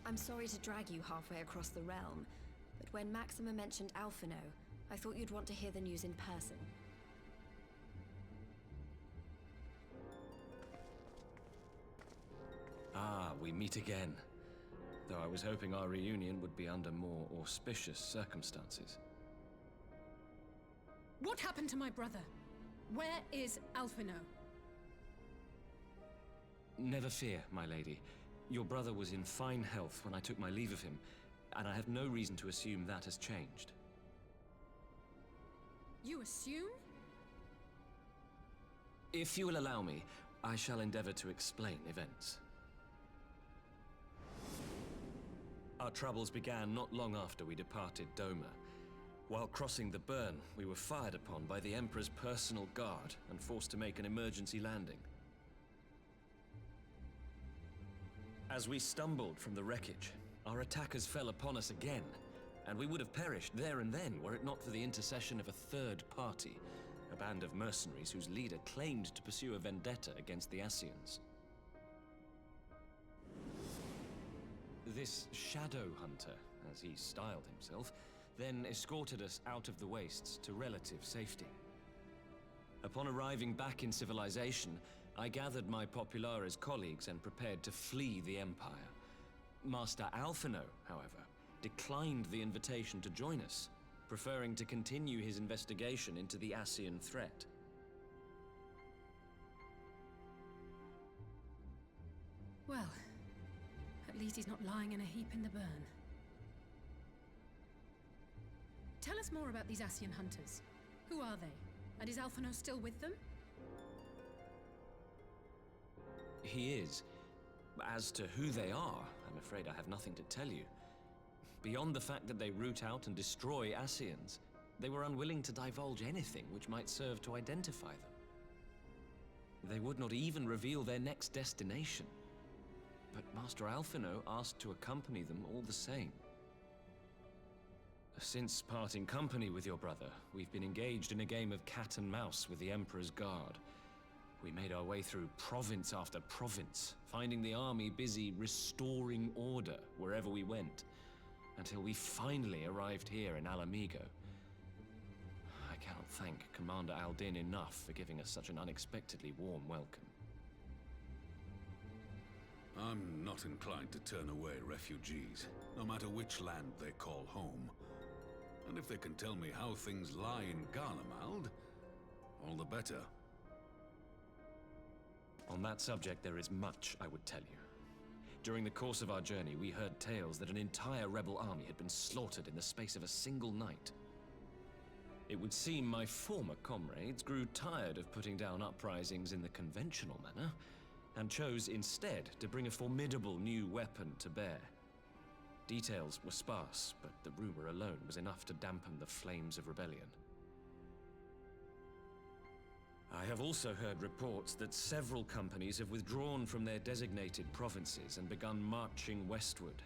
I'm sorry to drag you halfway across the realm, but when Maxima mentioned Alphino, I thought you'd want to hear the news in person. Ah, we meet again. Though I was hoping our reunion would be under more auspicious circumstances. What happened to my brother? Where is Alphino? Never fear, my lady. Your brother was in fine health when I took my leave of him, and I have no reason to assume that has changed. You assume? If you will allow me, I shall endeavor to explain events. Our troubles began not long after we departed Doma. While crossing the burn, we were fired upon by the Emperor's personal guard and forced to make an emergency landing. As we stumbled from the wreckage, our attackers fell upon us again, and we would have perished there and then were it not for the intercession of a third party, a band of mercenaries whose leader claimed to pursue a vendetta against the Ascians. This Shadow Hunter, as he styled himself, then escorted us out of the wastes to relative safety. Upon arriving back in civilization, I gathered my Populares colleagues and prepared to flee the Empire. Master Alphino, however, declined the invitation to join us, preferring to continue his investigation into the Ascian threat. Well, at least he's not lying in a heap in the burn. Tell us more about these Ascian hunters. Who are they? And is Alphino still with them? He is. As to who they are, I'm afraid I have nothing to tell you. Beyond the fact that they root out and destroy Ascians, they were unwilling to divulge anything which might serve to identify them. They would not even reveal their next destination. But Master Alphino asked to accompany them all the same. Since parting company with your brother, we've been engaged in a game of cat and mouse with the Emperor's guard. We made our way through province after province, finding the army busy restoring order wherever we went, until we finally arrived here in Alamigo. I cannot thank Commander Aldin enough for giving us such an unexpectedly warm welcome. I'm not inclined to turn away refugees, no matter which land they call home. And if they can tell me how things lie in Garlemald, all the better. On that subject, there is much I would tell you. During the course of our journey, we heard tales that an entire rebel army had been slaughtered in the space of a single night. It would seem my former comrades grew tired of putting down uprisings in the conventional manner, and chose instead to bring a formidable new weapon to bear. Details were sparse, but the rumor alone was enough to dampen the flames of rebellion. I have also heard reports that several companies have withdrawn from their designated provinces and begun marching westward.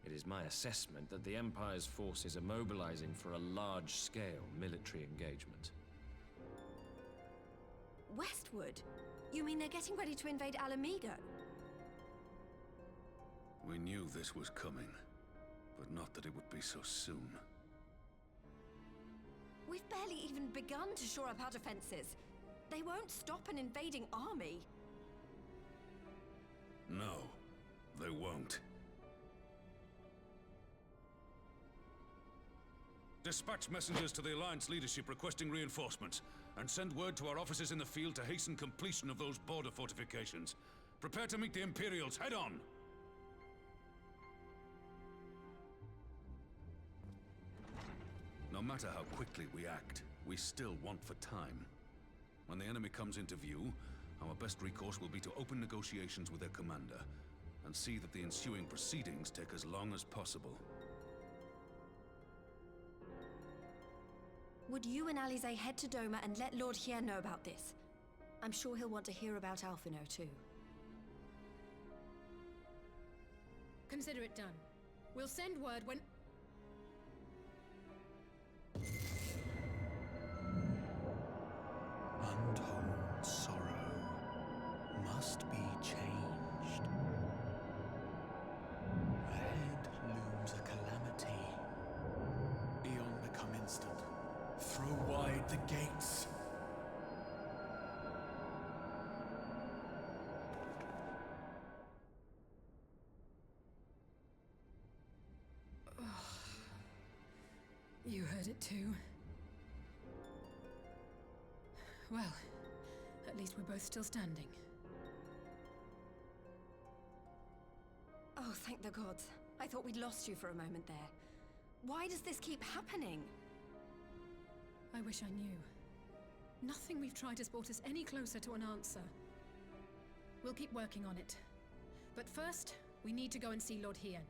It is my assessment that the Empire's forces are mobilizing for a large-scale military engagement. Westward? You mean they're getting ready to invade Alamigo? We knew this was coming, but not that it would be so soon. We've barely even begun to shore up our defenses. They won't stop an invading army. No, they won't. Dispatch messengers to the Alliance leadership requesting reinforcements, and send word to our officers in the field to hasten completion of those border fortifications. Prepare to meet the Imperials head on! No matter how quickly we act, we still want for time. When the enemy comes into view, our best recourse will be to open negotiations with their commander, and see that the ensuing proceedings take as long as possible. Would you and Alize head to Doma and let Lord Hien know about this? I'm sure he'll want to hear about Alphino too. Consider it done. We'll send word when... Untold sorrow must be changed. barricade the gates. You heard it too. Well, at least we're both still standing. Oh, thank the gods. I thought we'd lost you for a moment there. Why does this keep happening? I wish I knew. Nothing we've tried has brought us any closer to an answer. We'll keep working on it. But first, we need to go and see Lord Hien.